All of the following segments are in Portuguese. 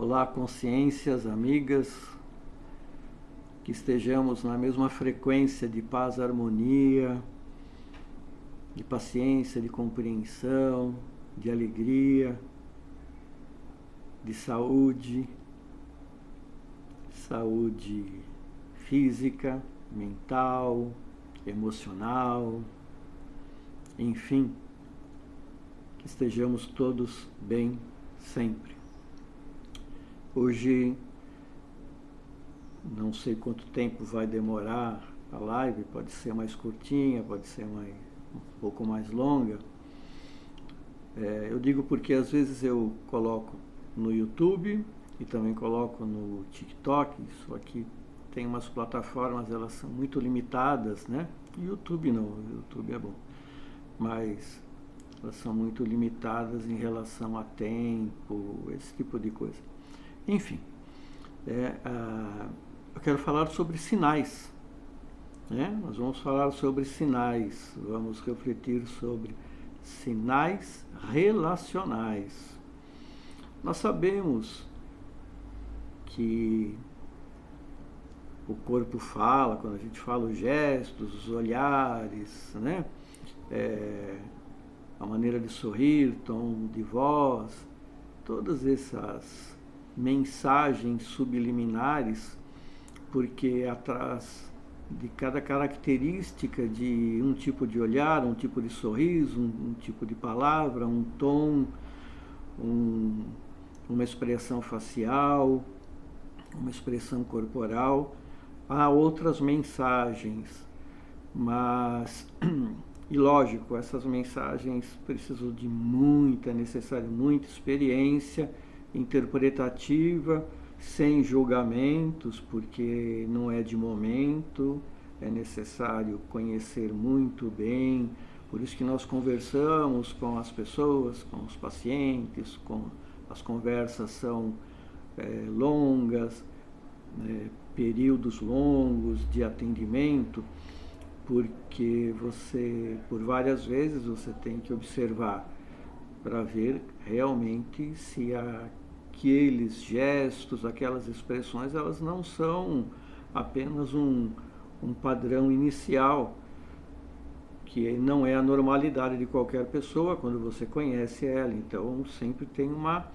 Olá, consciências, amigas, que estejamos na mesma frequência de paz, harmonia, de paciência, de compreensão, de alegria, de saúde física, mental, emocional, enfim, que estejamos todos bem sempre. Hoje, não sei quanto tempo vai demorar a live, pode ser mais curtinha, pode ser um pouco mais longa. Eu digo porque às vezes eu coloco no YouTube e também coloco no TikTok. Isso aqui tem umas plataformas, elas são muito limitadas, né? YouTube não, o YouTube é bom, mas elas são muito limitadas em relação a tempo, esse tipo de coisa. Enfim, eu quero falar sobre sinais, né? Nós vamos falar sobre sinais, vamos refletir sobre sinais relacionais. Nós sabemos que o corpo fala, quando a gente fala os gestos, os olhares, né? A maneira de sorrir, tom de voz, todas essas mensagens subliminares, porque atrás de cada característica de um tipo de olhar, um tipo de sorriso, um tipo de palavra, um tom, uma expressão facial, uma expressão corporal, há outras mensagens, mas, e lógico, essas mensagens precisam de muita experiência interpretativa, sem julgamentos, porque não é de momento, é necessário conhecer muito bem, por isso que nós conversamos com as pessoas, com os pacientes, as conversas são longas, períodos longos de atendimento, porque por várias vezes você tem que observar para ver realmente se aqueles gestos, aquelas expressões, elas não são apenas um padrão inicial, que não é a normalidade de qualquer pessoa quando você conhece ela. Então sempre tem uma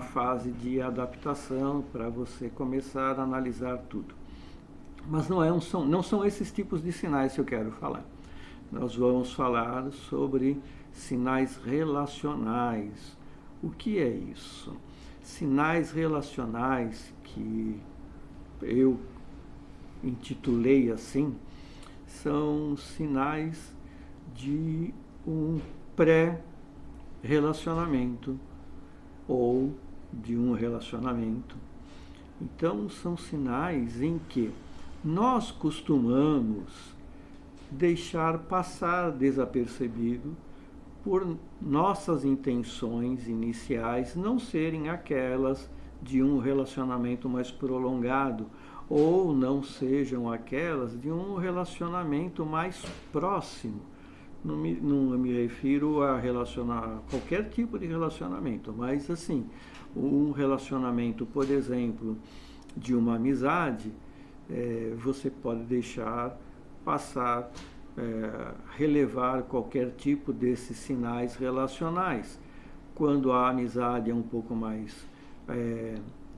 fase de adaptação para você começar a analisar tudo. Mas não são esses tipos de sinais que eu quero falar. Nós vamos falar sobre sinais relacionais. O que é isso? Sinais relacionais, que eu intitulei assim, são sinais de um pré-relacionamento ou de um relacionamento. Então, são sinais em que nós costumamos deixar passar desapercebido por nossas intenções iniciais não serem aquelas de um relacionamento mais prolongado, ou não sejam aquelas de um relacionamento mais próximo. Não me refiro a relacionar qualquer tipo de relacionamento, mas assim, um relacionamento, por exemplo, de uma amizade, você pode deixar passar, relevar qualquer tipo desses sinais relacionais. Quando a amizade é um pouco mais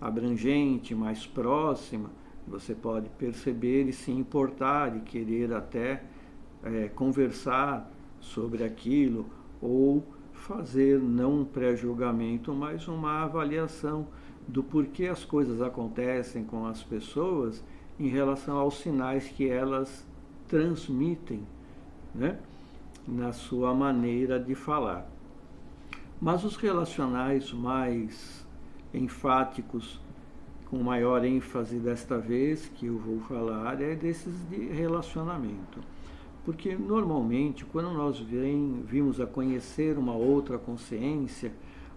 abrangente, mais próxima, você pode perceber e se importar e querer até conversar sobre aquilo, ou fazer não um pré-julgamento, mas uma avaliação do porquê as coisas acontecem com as pessoas em relação aos sinais que elas transmitem, né, na sua maneira de falar. Mas os relacionais mais enfáticos, com maior ênfase desta vez que eu vou falar, é desses de relacionamento. Porque normalmente, quando nós vimos a conhecer uma outra consciência,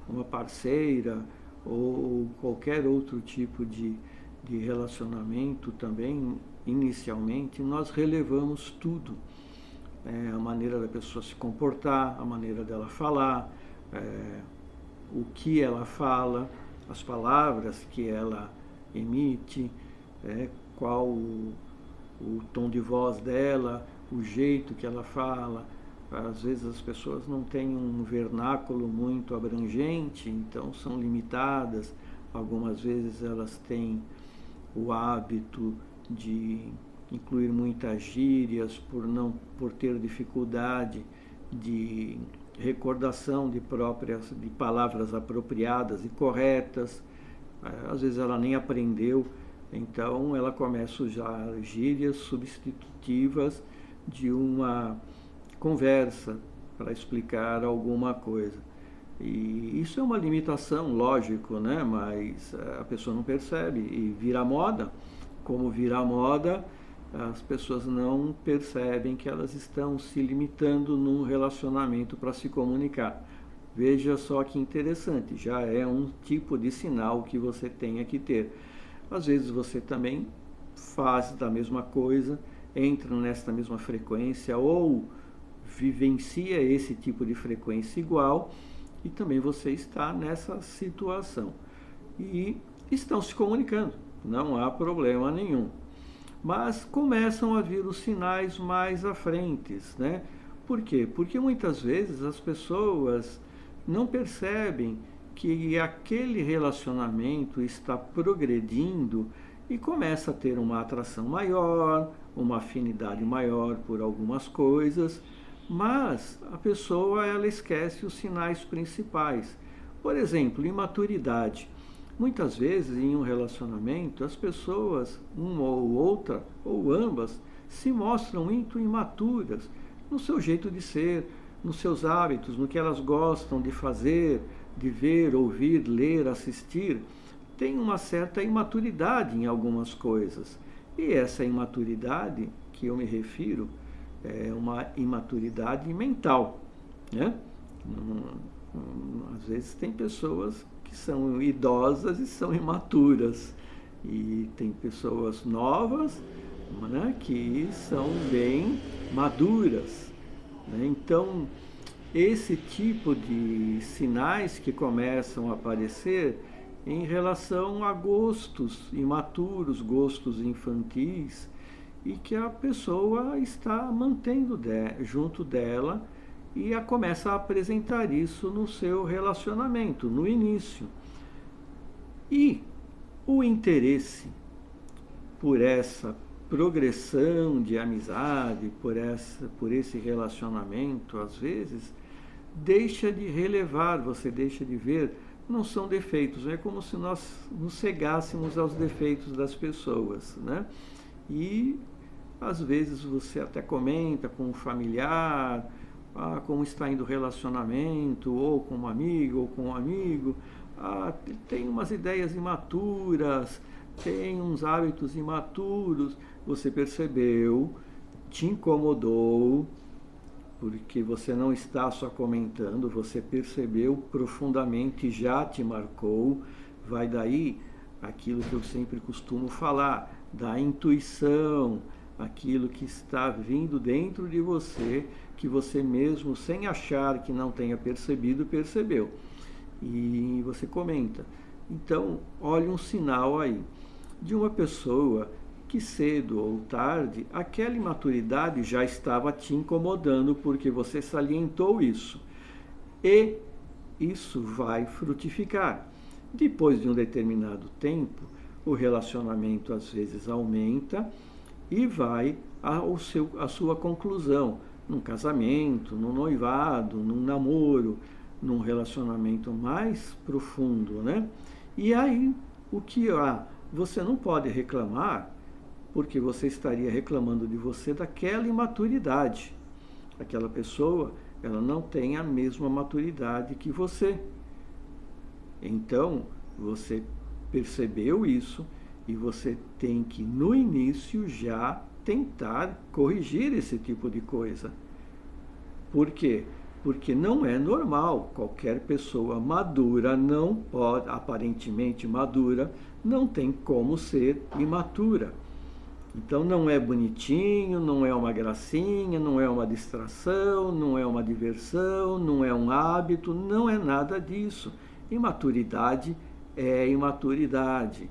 uma parceira ou qualquer outro tipo de relacionamento também, inicialmente, nós relevamos tudo. A maneira da pessoa se comportar, a maneira dela falar, o que ela fala, as palavras que ela emite, qual o tom de voz dela, o jeito que ela fala. Às vezes as pessoas não têm um vernáculo muito abrangente, então são limitadas. Algumas vezes elas têm o hábito de incluir muitas gírias por ter dificuldade de recordação de palavras apropriadas e corretas. Às vezes ela nem aprendeu, então ela começa a usar gírias substitutivas de uma conversa para explicar alguma coisa. E isso é uma limitação, lógico, né? Mas a pessoa não percebe e vira moda. Como vira moda, as pessoas não percebem que elas estão se limitando num relacionamento para se comunicar. Veja só que interessante, já é um tipo de sinal que você tenha que ter. Às vezes você também faz da mesma coisa, entra nesta mesma frequência ou vivencia esse tipo de frequência igual e também você está nessa situação. E estão se comunicando, não há problema nenhum. Mas começam a vir os sinais mais à frente, né? Por quê? Porque muitas vezes as pessoas não percebem que aquele relacionamento está progredindo e começa a ter uma atração maior, uma afinidade maior por algumas coisas, mas a pessoa ela esquece os sinais principais. Por exemplo, imaturidade. Muitas vezes em um relacionamento as pessoas, uma ou outra, ou ambas, se mostram muito imaturas no seu jeito de ser, nos seus hábitos, no que elas gostam de fazer, de ver, ouvir, ler, assistir. Tem uma certa imaturidade em algumas coisas. E essa imaturidade que eu me refiro é uma imaturidade mental, né? Às vezes tem pessoas que são idosas e são imaturas. E tem pessoas novas, né, que são bem maduras. Né? Então, esse tipo de sinais que começam a aparecer em relação a gostos imaturos, gostos infantis, e que a pessoa está mantendo junto dela e começa a apresentar isso no seu relacionamento, no início. E o interesse por essa progressão de amizade, por esse relacionamento, às vezes, deixa de relevar, você deixa de ver, não são defeitos, é como se nós nos cegássemos aos defeitos das pessoas, né? E às vezes você até comenta com um familiar, como está indo o relacionamento, ou com um amigo, ou com um amigo, tem umas ideias imaturas, tem uns hábitos imaturos, você percebeu, te incomodou, porque você não está só comentando, você percebeu profundamente, já te marcou. Vai daí aquilo que eu sempre costumo falar, da intuição, aquilo que está vindo dentro de você, que você mesmo, sem achar que não tenha percebido, percebeu. E você comenta. Então, olha um sinal aí de uma pessoa que cedo ou tarde, aquela imaturidade já estava te incomodando porque você salientou isso. E isso vai frutificar. Depois de um determinado tempo, o relacionamento às vezes aumenta e vai à sua conclusão, num casamento, num noivado, num namoro, num relacionamento mais profundo, né? E aí, o que há? Você não pode reclamar, porque você estaria reclamando de você daquela imaturidade. Aquela pessoa, ela não tem a mesma maturidade que você. Então, você percebeu isso e você tem que, no início, já tentar corrigir esse tipo de coisa. Por quê? Porque não é normal. Qualquer pessoa madura não pode, aparentemente madura, não tem como ser imatura. Então não é bonitinho, não é uma gracinha, não é uma distração, não é uma diversão, não é um hábito, não é nada disso. Imaturidade é imaturidade.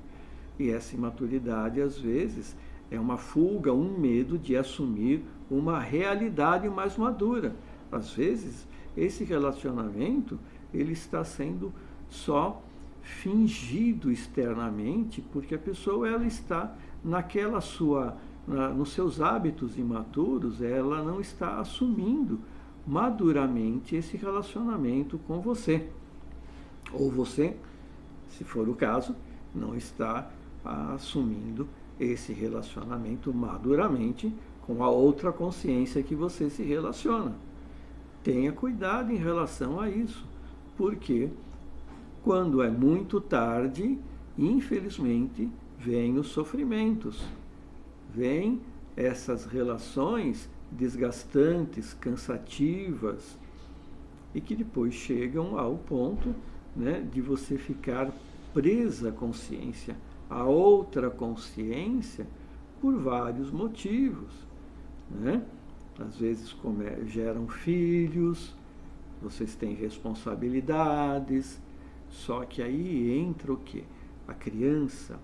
E essa imaturidade, às vezes, é uma fuga, um medo de assumir uma realidade mais madura. Às vezes, esse relacionamento ele está sendo só fingido externamente, porque a pessoa ela está naquela sua, nos seus hábitos imaturos, ela não está assumindo maduramente esse relacionamento com você. Ou você, se for o caso, não está assumindo esse relacionamento maduramente com a outra consciência que você se relaciona. Tenha cuidado em relação a isso, porque quando é muito tarde, infelizmente, vêm os sofrimentos, vêm essas relações desgastantes, cansativas, e que depois chegam ao ponto, né, de você ficar presa à consciência, a outra consciência, por vários motivos, né? Às vezes geram filhos, vocês têm responsabilidades, só que aí entra o quê? A criança,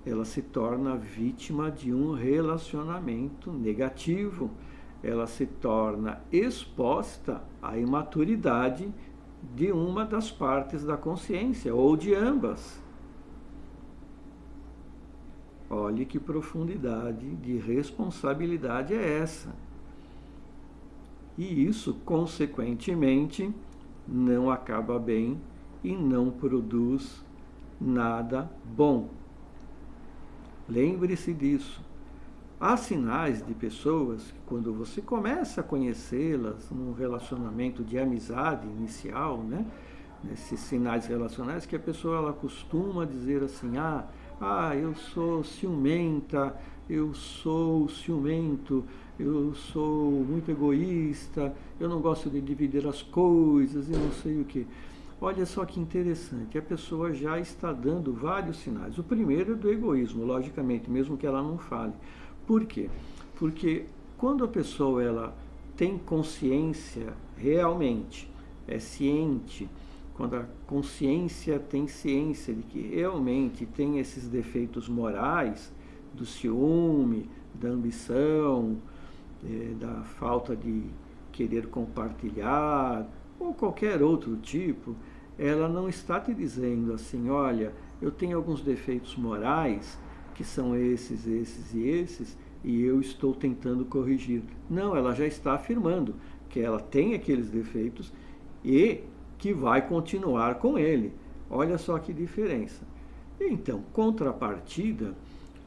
ela se torna vítima de um relacionamento negativo, ela se torna exposta à imaturidade de uma das partes da consciência, ou de ambas. Olhe que profundidade de responsabilidade é essa. E isso, consequentemente, não acaba bem e não produz nada bom. Lembre-se disso. Há sinais de pessoas que, quando você começa a conhecê-las num relacionamento de amizade inicial, né? Nesses sinais relacionais, que a pessoa ela costuma dizer assim: eu sou ciumenta, eu sou ciumento, eu sou muito egoísta, eu não gosto de dividir as coisas e não sei o que. Olha só que interessante, a pessoa já está dando vários sinais. O primeiro é do egoísmo, logicamente, mesmo que ela não fale. Por quê? Porque quando a pessoa ela tem consciência realmente, é ciente, quando a consciência tem ciência de que realmente tem esses defeitos morais, do ciúme, da ambição, da falta de querer compartilhar, ou qualquer outro tipo, ela não está te dizendo assim: olha, eu tenho alguns defeitos morais, que são esses, esses e esses, e eu estou tentando corrigir. Não, ela já está afirmando que ela tem aqueles defeitos e que vai continuar com ele. Olha só que diferença. Então, contrapartida,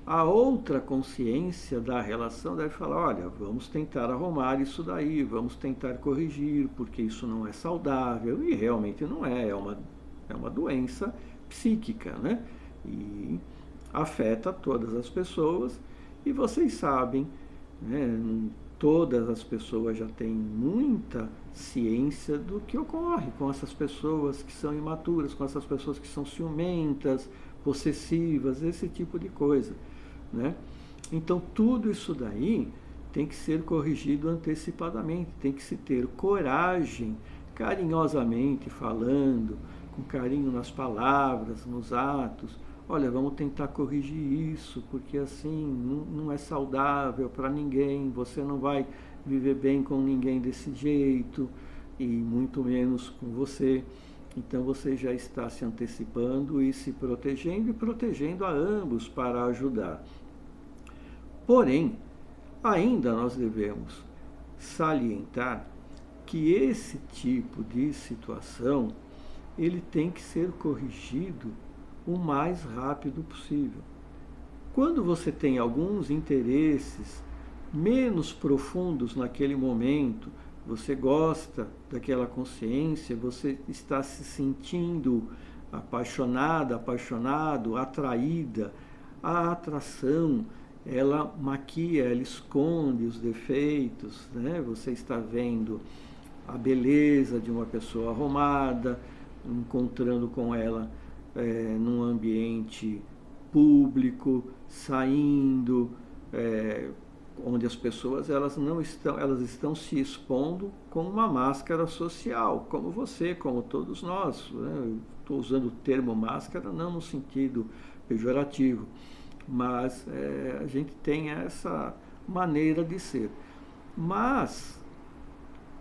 a outra consciência da relação deve falar: olha, vamos tentar arrumar isso daí, vamos tentar corrigir, porque isso não é saudável, e realmente não é, é uma doença psíquica, né? E afeta todas as pessoas, e vocês sabem, né? Todas as pessoas já têm muita ciência do que ocorre com essas pessoas que são imaturas, com essas pessoas que são ciumentas, possessivas, esse tipo de coisa, né? Então tudo isso daí tem que ser corrigido antecipadamente, tem que se ter coragem, carinhosamente falando, com carinho nas palavras, nos atos. Olha, vamos tentar corrigir isso, porque assim não é saudável para ninguém, você não vai viver bem com ninguém desse jeito, e muito menos com você. Então você já está se antecipando e se protegendo, e protegendo a ambos para ajudar. Porém, ainda nós devemos salientar que esse tipo de situação ele tem que ser corrigido o mais rápido possível. Quando você tem alguns interesses menos profundos naquele momento, você gosta daquela consciência, você está se sentindo apaixonada, apaixonado, atraída, a atração, ela maquia, ela esconde os defeitos, né? Você está vendo a beleza de uma pessoa arrumada, encontrando com ela num ambiente público, saindo, onde as pessoas elas estão se expondo com uma máscara social, como você, como todos nós, né? Estou usando o termo máscara não no sentido pejorativo, mas a gente tem essa maneira de ser. Mas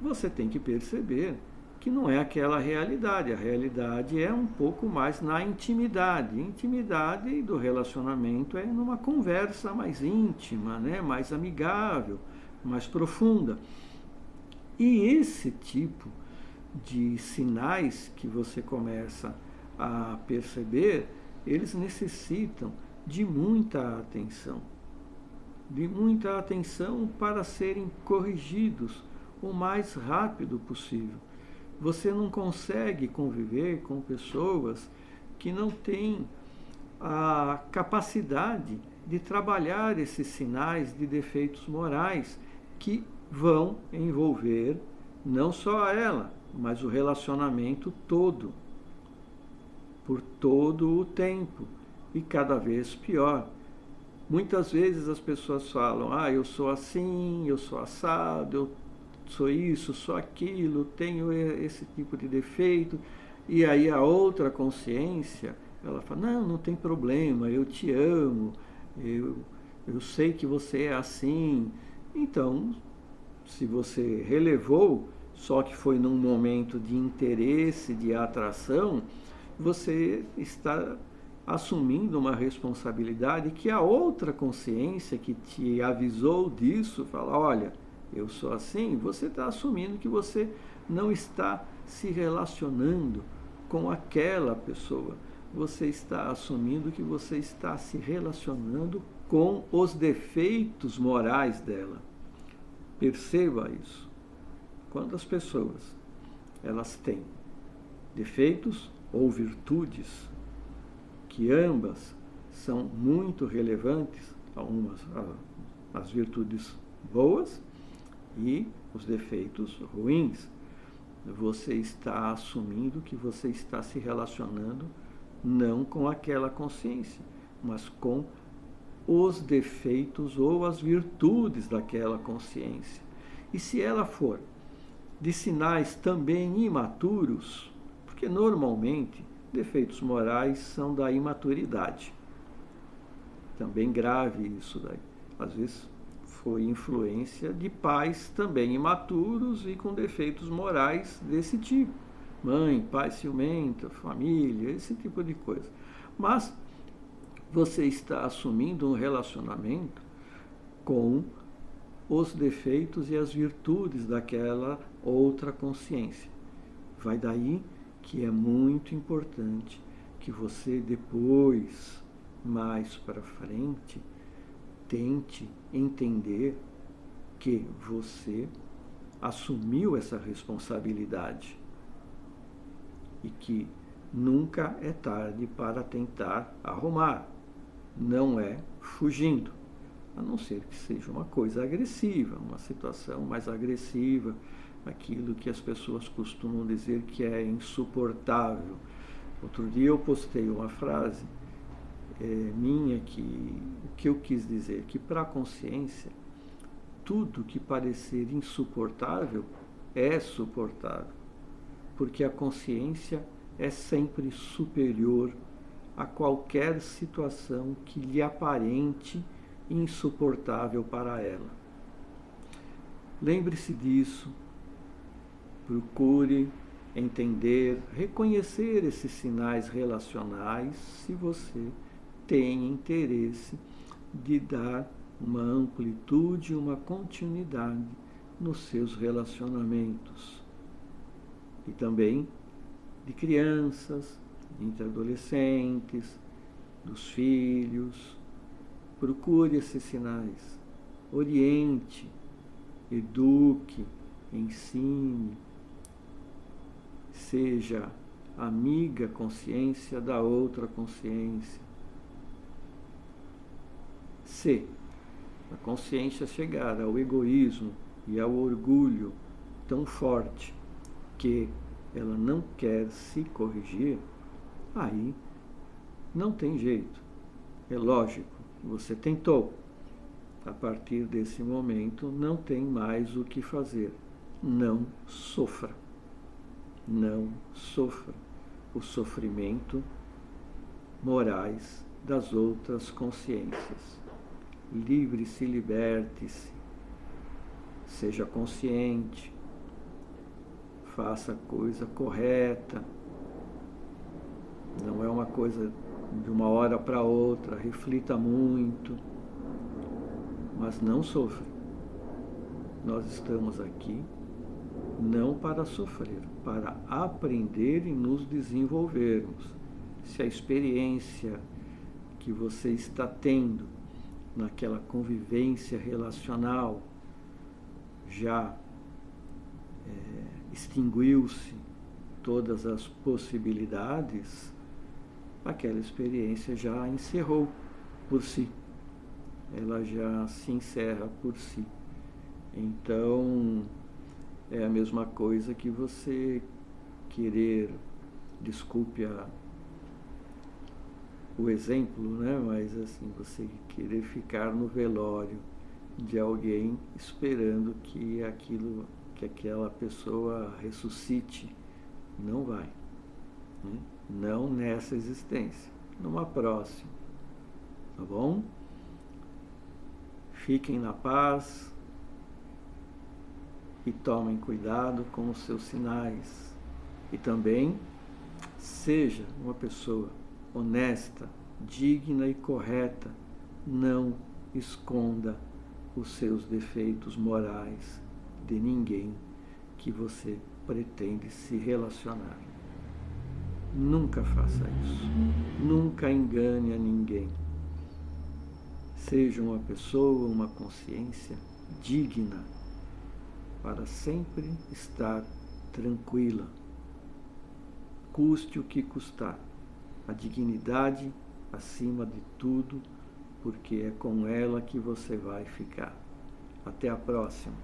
você tem que perceber que não é aquela realidade. A realidade é um pouco mais na intimidade. Intimidade do relacionamento é numa conversa mais íntima, né? Mais amigável, mais profunda. E esse tipo de sinais que você começa a perceber, eles necessitam de muita atenção. De muita atenção para serem corrigidos o mais rápido possível. Você não consegue conviver com pessoas que não têm a capacidade de trabalhar esses sinais de defeitos morais que vão envolver não só a ela, mas o relacionamento todo, por todo o tempo, e cada vez pior. Muitas vezes as pessoas falam, eu sou assim, eu sou assado, eu sou isso, sou aquilo, tenho esse tipo de defeito, e aí a outra consciência, ela fala, não tem problema, eu te amo, eu sei que você é assim. Então, se você relevou, só que foi num momento de interesse, de atração, você está assumindo uma responsabilidade que a outra consciência que te avisou disso, fala, olha, eu sou assim, você está assumindo que você não está se relacionando com aquela pessoa. Você está assumindo que você está se relacionando com os defeitos morais dela. Perceba isso. Quando as pessoas elas têm defeitos ou virtudes, que ambas são muito relevantes, as virtudes boas e os defeitos ruins, você está assumindo que você está se relacionando não com aquela consciência, mas com os defeitos ou as virtudes daquela consciência. E se ela for de sinais também imaturos, porque normalmente defeitos morais são da imaturidade. Também grave isso daí. Às vezes foi influência de pais também imaturos e com defeitos morais desse tipo. Mãe, pai ciumento, família, esse tipo de coisa. Mas você está assumindo um relacionamento com os defeitos e as virtudes daquela outra consciência. Vai daí que é muito importante que você depois, mais para frente, tente entender que você assumiu essa responsabilidade e que nunca é tarde para tentar arrumar. Não é fugindo, a não ser que seja uma coisa agressiva, uma situação mais agressiva, aquilo que as pessoas costumam dizer que é insuportável. Outro dia eu postei uma frase minha que eu quis dizer que para a consciência tudo que parecer insuportável é suportável, porque a consciência é sempre superior a qualquer situação que lhe aparente insuportável para ela. Lembre-se disso, procure entender, reconhecer esses sinais relacionais se você tem interesse de dar uma amplitude, uma continuidade nos seus relacionamentos. E também de crianças, de adolescentes, dos filhos. Procure esses sinais, oriente, eduque, ensine, seja amiga consciência da outra consciência. Se a consciência chegar ao egoísmo e ao orgulho tão forte que ela não quer se corrigir, aí não tem jeito. É lógico, você tentou, a partir desse momento, não tem mais o que fazer. Não sofra. Não sofra o sofrimento morais das outras consciências. Livre-se, liberte-se, seja consciente, faça a coisa correta. Não é uma coisa de uma hora para outra, reflita muito, mas não sofra. Nós estamos aqui não para sofrer, para aprender e nos desenvolvermos. Se a experiência que você está tendo naquela convivência relacional já extinguiu-se todas as possibilidades, aquela experiência já encerrou por si. Ela já se encerra por si. Então, é a mesma coisa que você querer, desculpe o exemplo, né? Mas assim, você querer ficar no velório de alguém esperando que aquela pessoa ressuscite, não vai, né? Não nessa existência, numa próxima, tá bom? Fiquem na paz e tomem cuidado com os seus sinais. E também seja uma pessoa honesta, digna e correta. Não esconda os seus defeitos morais de ninguém que você pretende se relacionar. Nunca faça isso. Nunca engane a ninguém. Seja uma pessoa, uma consciência digna, para sempre estar tranquila, custe o que custar. A dignidade acima de tudo, porque é com ela que você vai ficar. Até a próxima.